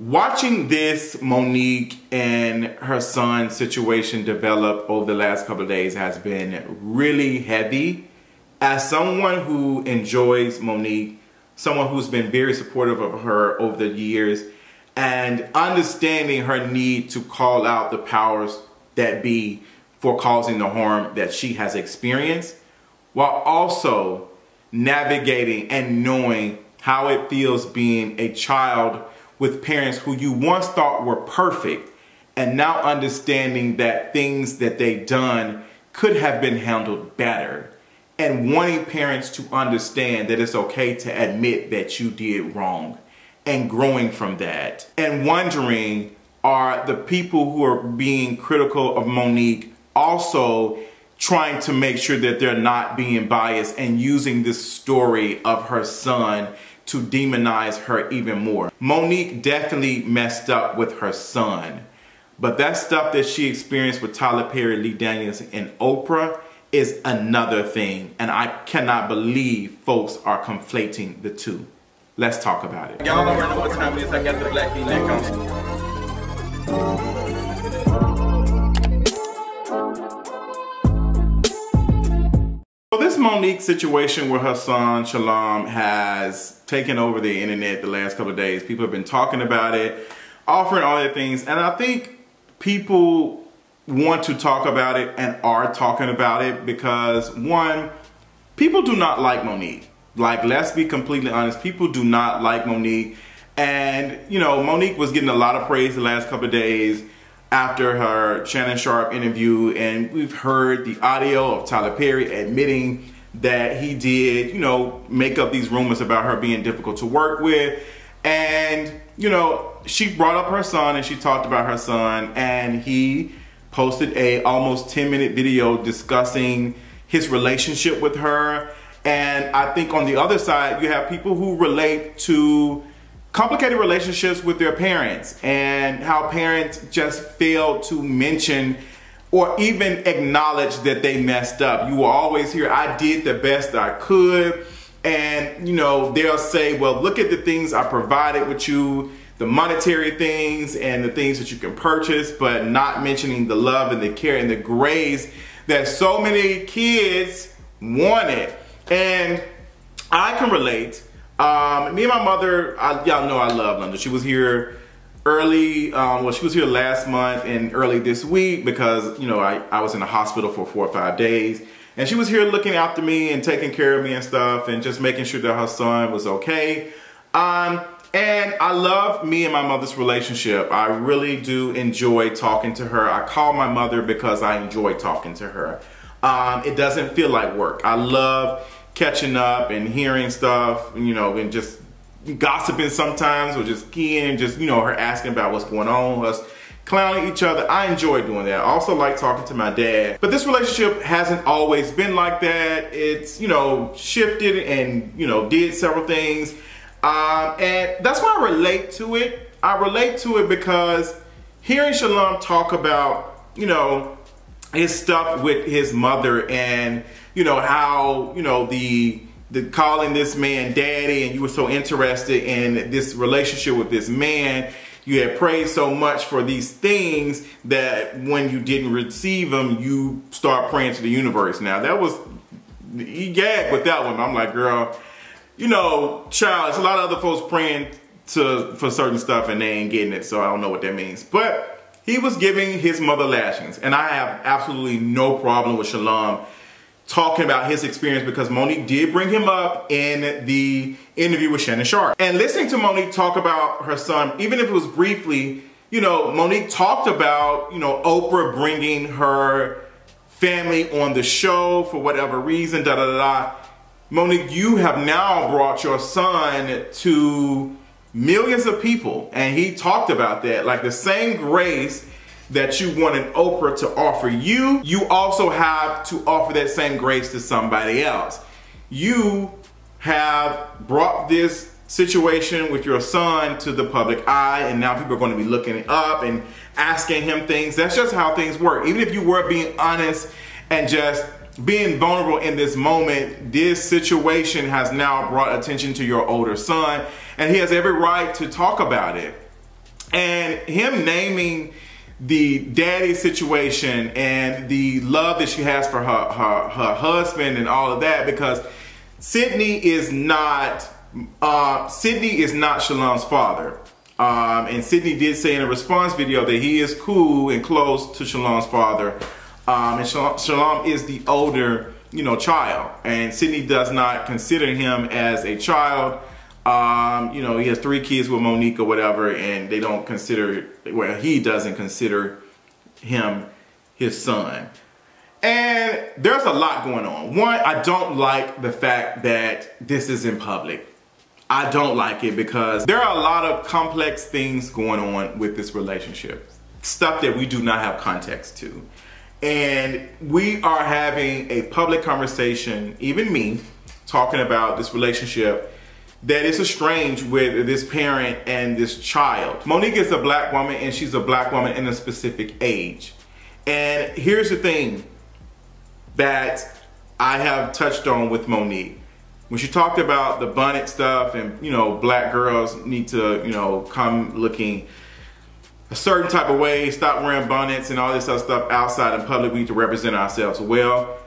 Watching this Monique and her son situation develop over the last couple of days has been really heavy. As someone who enjoys Monique, someone who's been very supportive of her over the years, and understanding her need to call out the powers that be for causing the harm that she has experienced, while also navigating and knowing how it feels being a child with parents who you once thought were perfect, and now understanding that things that they've done could have been handled better, and wanting parents to understand that it's okay to admit that you did wrong and growing from that, and wondering, are the people who are being critical of Monique also trying to make sure that they're not being biased and using this story of her son to demonize her even more? Monique definitely messed up with her son, but that stuff that she experienced with Tyler Perry, Lee Daniels, and Oprah is another thing, and I cannot believe folks are conflating the two. Let's talk about it. Y'all already know what time it is. I got the black V-neck on. So this Monique situation with her son, Shalom, has taken over the internet the last couple of days. People have been talking about it, offering all their things, and I think people want to talk about it and are talking about it because, one, people do not like Monique. Like, let's be completely honest, people do not like Monique. And, you know, Monique was getting a lot of praise the last couple of days after her Shannon Sharpe interview, and we've heard the audio of Tyler Perry admitting that he did, you know, make up these rumors about her being difficult to work with. And, you know, she brought up her son and she talked about her son, and he posted a almost 10-minute video discussing his relationship with her. And I think on the other side, you have people who relate to complicated relationships with their parents and how parents just fail to mention or even acknowledge that they messed up. You will always hear, I did the best I could. And, you know, they'll say, well, look at the things I provided with you, the monetary things and the things that you can purchase, but not mentioning the love and the care and the grace that so many kids wanted. And I can relate. Me and my mother, y'all know I love London. She was here early, well, she was here last month and early this week because, you know, I was in the hospital for 4 or 5 days. And she was here looking after me and taking care of me and stuff and just making sure that her son was okay. And I love me and my mother's relationship. I really do enjoy talking to her. I call my mother because I enjoy talking to her. It doesn't feel like work. I love catching up and hearing stuff, you know, and just gossiping sometimes, or just keying and just, you know, her asking about what's going on, us clowning each other. I enjoy doing that. I also like talking to my dad. But this relationship hasn't always been like that. It's, you know, shifted and, you know, did several things. And that's why I relate to it. I relate to it because hearing Shalom talk about, you know, his stuff with his mother and, you know, how, you know, the calling this man daddy, and you were so interested in this relationship with this man. You had prayed so much for these things that when you didn't receive them, you start praying to the universe. Now, that was, he gagged with that one. I'm like, girl, you know, child, it's a lot of other folks praying for certain stuff and they ain't getting it, so I don't know what that means. But he was giving his mother lashings, and I have absolutely no problem with Shalom talking about his experience because Monique did bring him up in the interview with Shannon Sharpe. And listening to Monique talk about her son, even if it was briefly, you know, Monique talked about, you know, Oprah bringing her family on the show for whatever reason, da da da da. Monique, you have now brought your son to millions of people, and he talked about that. Like, the same grace that you wanted Oprah to offer you, you also have to offer that same grace to somebody else. You have brought this situation with your son to the public eye, and now people are going to be looking up and asking him things. That's just how things work. Even if you were being honest and just being vulnerable in this moment, this situation has now brought attention to your older son, and he has every right to talk about it. And him naming the daddy situation and the love that she has for her husband and all of that, because Sidney is not Shalom's father. And Sidney did say in a response video that he is cool and close to Shalom's father. And Shalom is the older, child. And Sidney does not consider him as a child. He has 3 kids with Monique or whatever, and they don't consider, well, he doesn't consider him his son. And there's a lot going on. One, I don't like the fact that this is in public. I don't like it because there are a lot of complex things going on with this relationship. Stuff that we do not have context to. And we are having a public conversation, even me, talking about this relationship that is estranged with this parent and this child. Monique is a black woman, and she's a black woman in a specific age. And here's the thing that I have touched on with Monique. When she talked about the bonnet stuff and, black girls need to, come looking a certain type of way, stop wearing bonnets and all this other stuff outside in public, we need to represent ourselves. Well,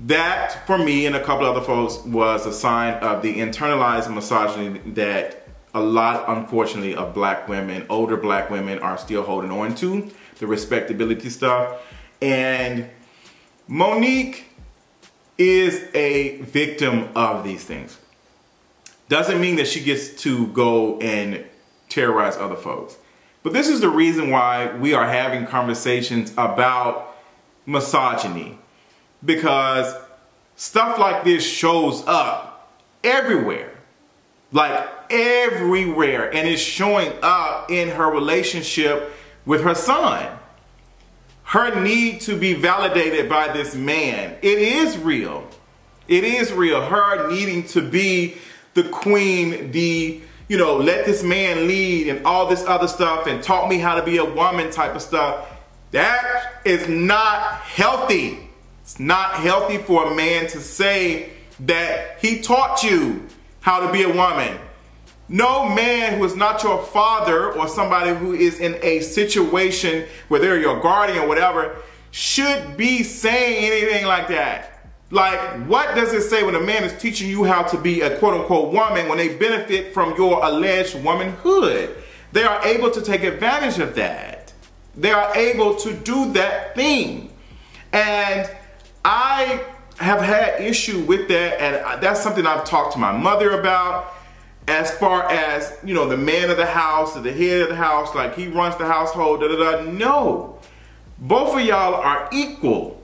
that, for me and a couple other folks, was a sign of the internalized misogyny that a lot, unfortunately, of black women, older black women, are still holding on to, the respectability stuff. And Monique is a victim of these things. Doesn't mean that she gets to go and terrorize other folks. But this is the reason why we are having conversations about misogyny. Because stuff like this shows up everywhere. Like everywhere. And it's showing up in her relationship with her son. Her need to be validated by this man. It is real. It is real. Her needing to be the queen, let this man lead and all this other stuff and taught me how to be a woman type of stuff. That is not healthy. It's not healthy for a man to say that he taught you how to be a woman. No man who is not your father or somebody who is in a situation where they're your guardian or whatever should be saying anything like that. Like, what does it say when a man is teaching you how to be a quote-unquote woman when they benefit from your alleged womanhood? They are able to take advantage of that. They are able to do that thing. And I have had issue with that, and that's something I've talked to my mother about. As far as, the man of the house, or the head of the house, like he runs the household, No. Both of y'all are equal.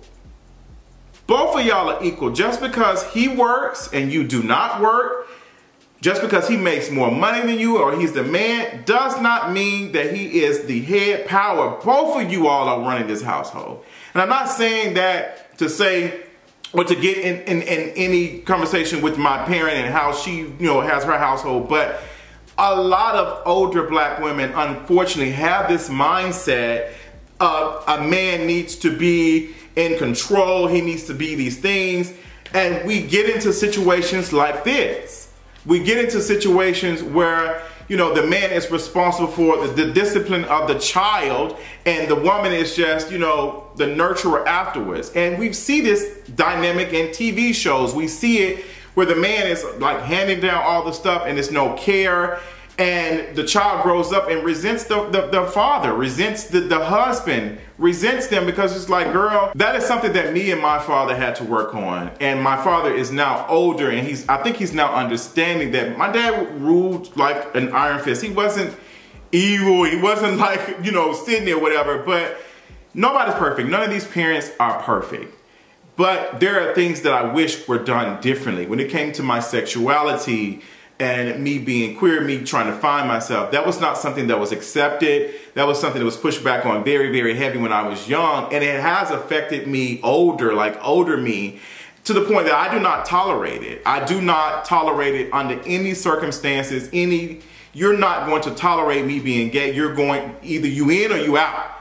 Both of y'all are equal. Just because he works and you do not work, just because he makes more money than you or he's the man, does not mean that he is the head power. Both of you all are running this household. And I'm not saying that to say, or to get in any conversation with my parent and how she, has her household. But a lot of older black women, unfortunately, have this mindset of a man needs to be in control. He needs to be these things. And we get into situations like this. We get into situations where, the man is responsible for the discipline of the child, and the woman is just, the nurturer afterwards. And we see this dynamic in TV shows. We see it where the man is like handing down all the stuff and there's no care. And the child grows up and resents the father, resents the husband, resents them, because it's like, girl, that is something that me and my father had to work on. And my father is now older, and I think he's now understanding that my dad ruled like an iron fist. He wasn't evil. He wasn't like, Sidney or whatever, but nobody's perfect. None of these parents are perfect. But there are things that I wish were done differently. When it came to my sexuality, and me being queer, me trying to find myself, that was not something that was accepted. That was something that was pushed back on very, very heavy when I was young. And it has affected me older me, to the point that I do not tolerate it. I do not tolerate it under any circumstances. You're not going to tolerate me being gay. You're going, either you in or you out.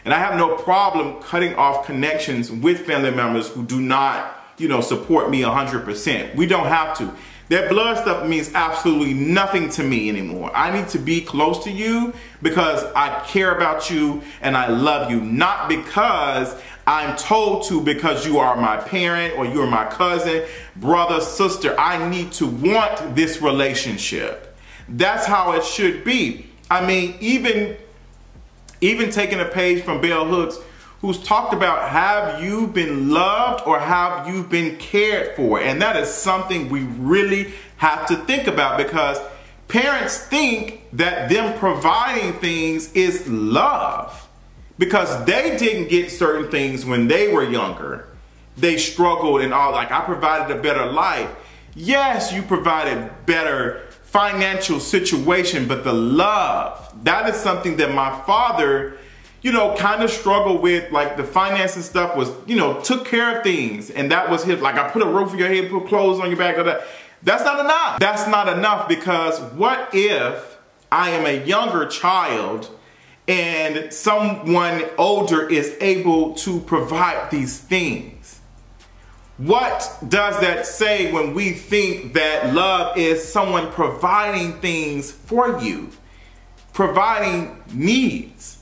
And I have no problem cutting off connections with family members who do not, support me 100%. We don't have to. That blood stuff means absolutely nothing to me anymore. I need to be close to you because I care about you and I love you, not because I'm told to, because you are my parent or you are my cousin, brother, sister. I need to want this relationship. That's how it should be. I mean, even taking a page from Bell Hooks, who's talked about, have you been loved or have you been cared for? And that is something we really have to think about, because parents think that them providing things is love because they didn't get certain things when they were younger. They struggled and all, like, I provided a better life. Yes, you provided better financial situation, but the love, that is something that my father, you know, kind of struggled with. Like, the finances stuff was, you know, took care of things. And that was his, like, I put a roof over your head, put clothes on your back, that's not enough. That's not enough, because what if I am a younger child and someone older is able to provide these things? What does that say when we think that love is someone providing things for you, providing needs?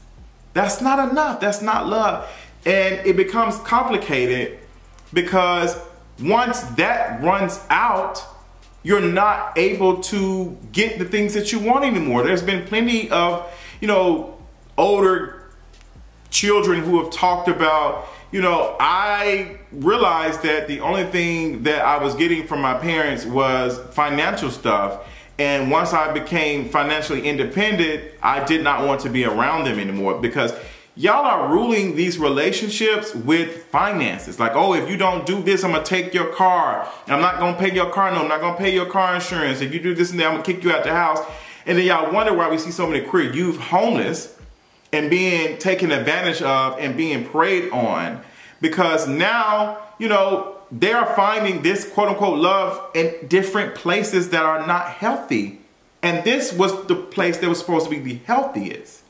That's not enough. That's not love. And it becomes complicated because once that runs out, you're not able to get the things that you want anymore. There's been plenty of, you know, older children who have talked about, you know, I realized that the only thing that I was getting from my parents was financial stuff. And once I became financially independent, I did not want to be around them anymore, because y'all are ruling these relationships with finances. Like, oh, if you don't do this, I'm going to take your car. I'm not going to pay your car note. I'm not going to pay your car insurance. If you do this and that, I'm going to kick you out the house. And then y'all wonder why we see so many queer youth homeless and being taken advantage of and being preyed on. Because now, you know, they are finding this quote unquote love in different places that are not healthy. And this was the place that was supposed to be the healthiest.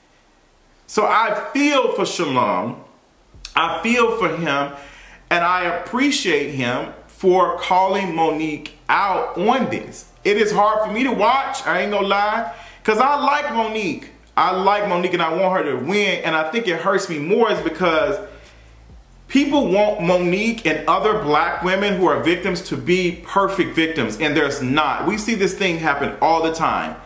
So I feel for Shalom. I feel for him. And I appreciate him for calling Monique out on this. It is hard for me to watch, I ain't gonna lie, because I like Monique. I like Monique and I want her to win. And I think it hurts me more is because people want Monique and other black women who are victims to be perfect victims, and there's not. We see this thing happen all the time.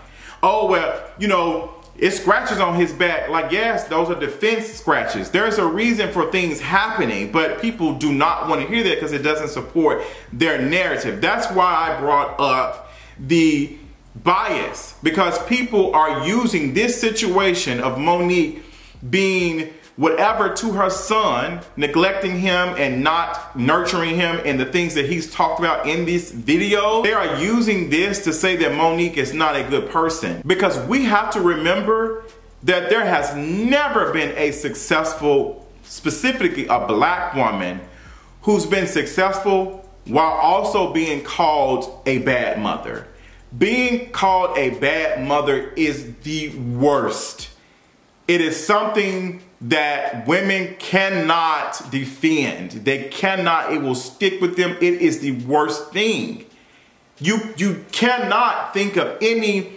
Oh, well, you know, it scratches on his back. Like, yes, those are defense scratches. There's a reason for things happening, but people do not want to hear that because it doesn't support their narrative. That's why I brought up the bias, because people are using this situation of Monique being whatever to her son, neglecting him and not nurturing him and the things that he's talked about in this video. They are using this to say that Monique is not a good person, because we have to remember that there has never been a successful, specifically a black woman, who's been successful while also being called a bad mother. Being called a bad mother is the worst. It is something that women cannot defend. They cannot, it will stick with them. It is the worst thing. You cannot think of any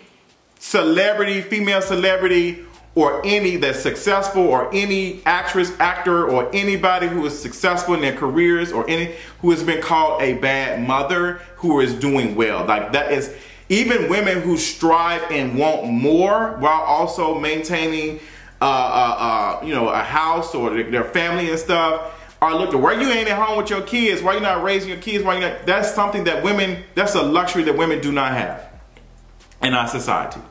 celebrity, female celebrity, or any that's successful, or any actress, actor, or anybody who is successful in their careers, or any who has been called a bad mother who is doing well. Like, that is, even women who strive and want more while also maintaining you know, a house or their family and stuff, are looking, why you ain't at home with your kids? Why you not raising your kids? Why you not? That's something that women, that's a luxury that women do not have in our society.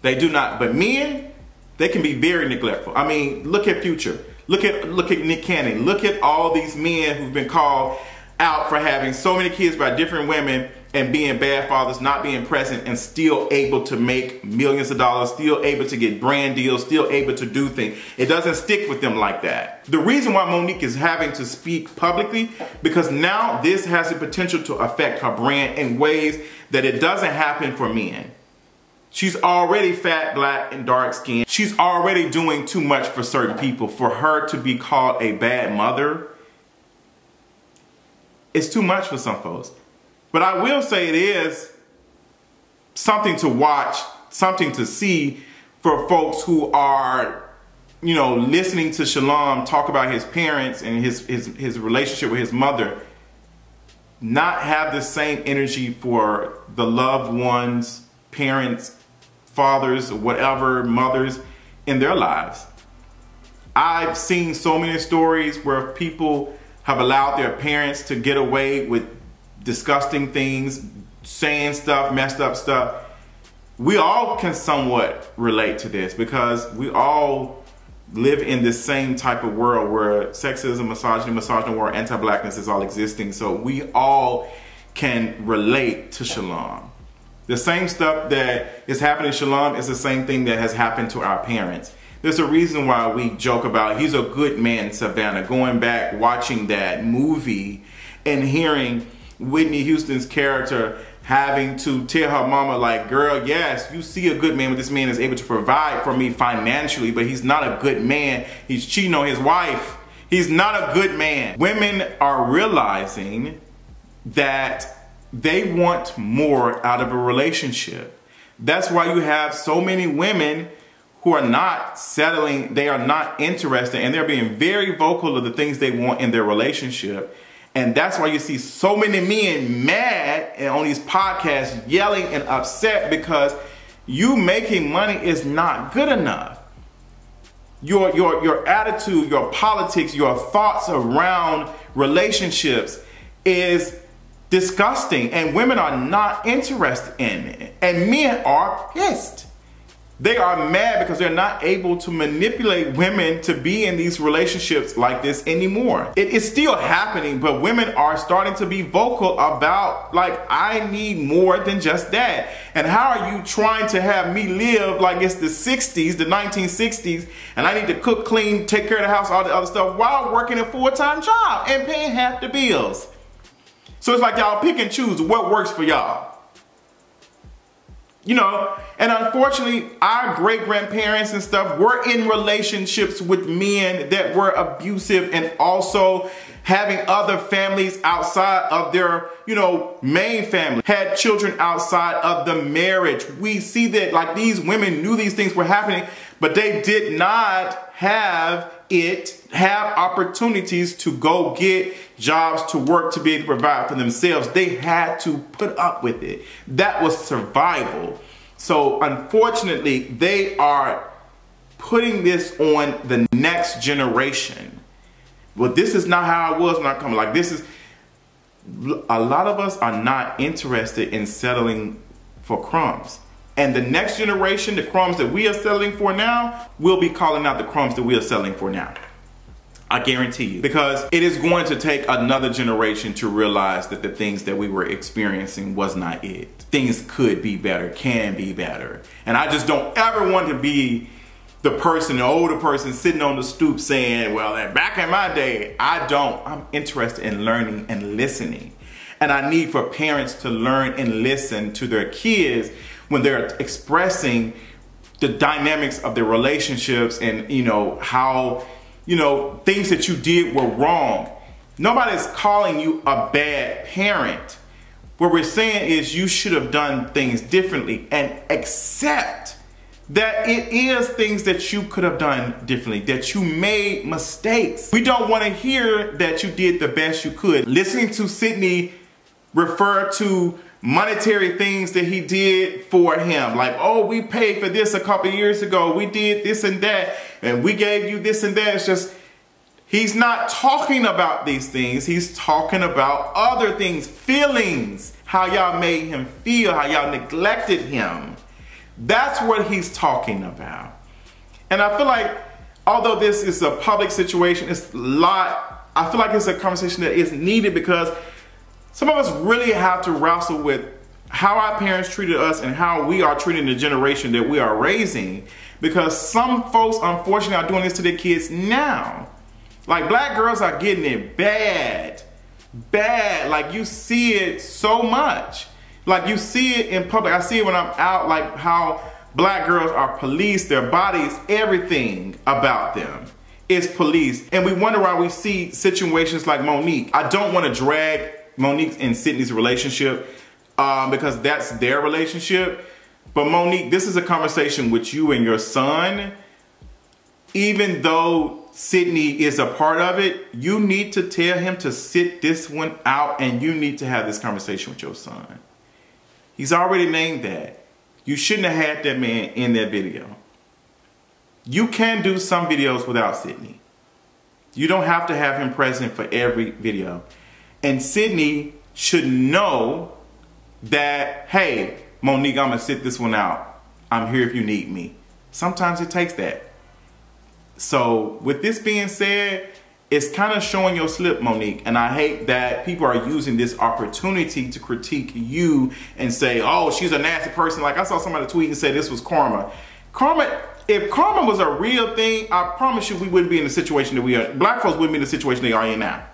They do not. But men, they can be very neglectful. I mean, look at Future. Look at Nick Cannon. Look at all these men who've been called out for having so many kids by different women and being bad fathers, not being present, and still able to make millions of dollars, still able to get brand deals, still able to do things. It doesn't stick with them like that. The reason why Monique is having to speak publicly, because now this has the potential to affect her brand in ways that it doesn't happen for men. She's already fat, black, and dark skinned. She's already doing too much for certain people. For her to be called a bad mother, it's too much for some folks. But I will say it is something to watch, something to see for folks who are, you know, listening to Shalom talk about his parents and his relationship with his mother, not have the same energy for the loved ones, parents, fathers, whatever, mothers in their lives. I've seen so many stories where people have allowed their parents to get away with disgusting things, saying stuff, messed up stuff. We all can somewhat relate to this because we all live in this same type of world where sexism, misogyny war, anti-blackness is all existing. So we all can relate to Shalom. The same stuff that is happening to Shalom is the same thing that has happened to our parents. There's a reason why we joke about he's a good man, Savannah. Going back, watching that movie and hearing Whitney Houston's character having to tell her mama, like, girl, yes, you see a good man, but this man is able to provide for me financially, but he's not a good man. He's cheating on his wife. He's not a good man. Women are realizing that they want more out of a relationship. That's why you have so many women who are not settling, they are not interested, and they're being very vocal of the things they want in their relationship. And that's why you see so many men mad and on these podcasts yelling and upset because you making money is not good enough. Your attitude, your politics, your thoughts around relationships is disgusting, and women are not interested in it. And men are pissed. They are mad because they're not able to manipulate women to be in these relationships like this anymore. It is still happening, but women are starting to be vocal about, like, I need more than just that. And how are you trying to have me live like it's the 60s, the 1960s, and I need to cook, clean, take care of the house, all the other stuff, while working a full-time job and paying half the bills? So it's like y'all pick and choose what works for y'all. You know, and unfortunately, our great-grandparents and stuff were in relationships with men that were abusive and also having other families outside of their, you know, main family, had children outside of the marriage. We see that, like, these women knew these things were happening, but they did not have opportunities to go get jobs, to work, to be able to provide for themselves. They had to put up with it. That was survival. So unfortunately, they are putting this on the next generation. Well, this is not how it was when I come. Like, this is, a lot of us are not interested in settling for crumbs. And the next generation, the crumbs that we are settling for now, will be calling out the crumbs that we are settling for now. I guarantee you. Because it is going to take another generation to realize that the things that we were experiencing was not it. Things could be better, can be better. And I just don't ever want to be the person, the older person sitting on the stoop saying, well, back in my day, I don't. I'm interested in learning and listening. And I need for parents to learn and listen to their kids when they're expressing the dynamics of their relationships and, you know, how, you know, things that you did were wrong. Nobody's calling you a bad parent. What we're saying is you should have done things differently, and accept that it is things that you could have done differently, that you made mistakes. We don't want to hear that you did the best you could. Listening to Sidney refer to monetary things that he did for him, like, oh, we paid for this a couple years ago, we did this and that, and we gave you this and that. It's just, he's not talking about these things. He's talking about other things, feelings, how y'all made him feel, how y'all neglected him. That's what he's talking about. And I feel like, although this is a public situation, it's a lot, I feel like it's a conversation that is needed because some of us really have to wrestle with how our parents treated us and how we are treating the generation that we are raising. Because some folks, unfortunately, are doing this to their kids now. Like, black girls are getting it bad. Bad. Like, you see it so much. Like, you see it in public. I see it when I'm out, like how black girls are policed, their bodies, everything about them is policed. And we wonder why we see situations like Monique. I don't want to drag Monique and Sidney's relationship because that's their relationship. But Monique, this is a conversation with you and your son. Even though Sidney is a part of it, you need to tell him to sit this one out, and you need to have this conversation with your son. He's already named that. You shouldn't have had that man in that video. You can do some videos without Sidney. You don't have to have him present for every video. And Sidney should know that, hey, Monique, I'm gonna sit this one out. I'm here if you need me. Sometimes it takes that. So with this being said, it's kind of showing your slip, Monique. And I hate that people are using this opportunity to critique you and say, oh, she's a nasty person. Like I saw somebody tweet and say this was karma. If karma was a real thing, I promise you we wouldn't be in the situation that we are. Black folks wouldn't be in the situation they are in now.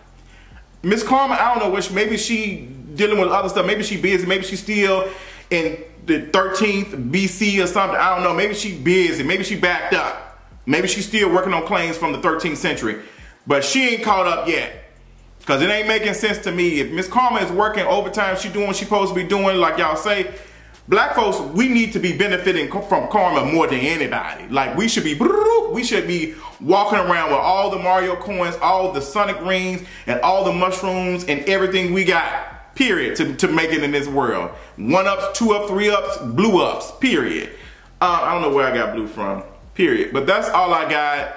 Miss Karma, I don't know, which maybe she dealing with other stuff. Maybe she busy. Maybe she's still in the 13th BC or something. I don't know. Maybe she busy. Maybe she backed up. Maybe she's still working on claims from the 13th century. But she ain't caught up yet. Because it ain't making sense to me. If Miss Karma is working overtime, she doing what she's supposed to be doing, like y'all say, black folks, we need to be benefiting from karma more than anybody. Like we should be walking around with all the Mario coins, all the Sonic rings, and all the mushrooms and everything we got, period, to make it in this world. 1 ups, 2 ups, 3 ups, blue ups, period. I don't know where I got blue from, period. But that's all I got.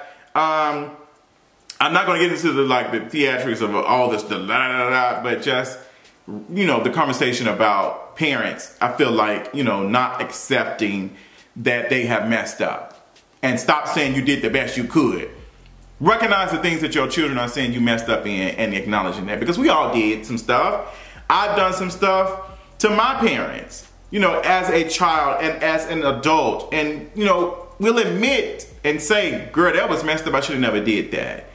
I'm not going to get into the theatrics of all this, but just, you know, the conversation about parents, I feel like, you know, not accepting that they have messed up. And stop saying you did the best you could. Recognize the things that your children are saying you messed up in and acknowledging that. Because we all did some stuff. I've done some stuff to my parents, you know, as a child and as an adult. And, you know, we'll admit and say, girl, that was messed up. I should have never did that.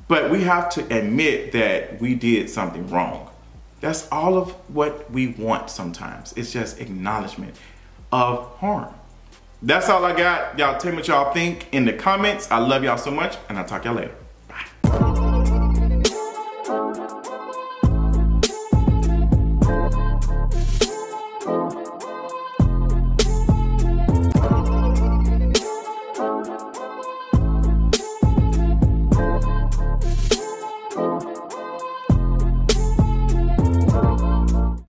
But we have to admit that we did something wrong. That's all of what we want sometimes. It's just acknowledgement of harm. That's all I got. Y'all tell me what y'all think in the comments. I love y'all so much, and I'll talk y'all later.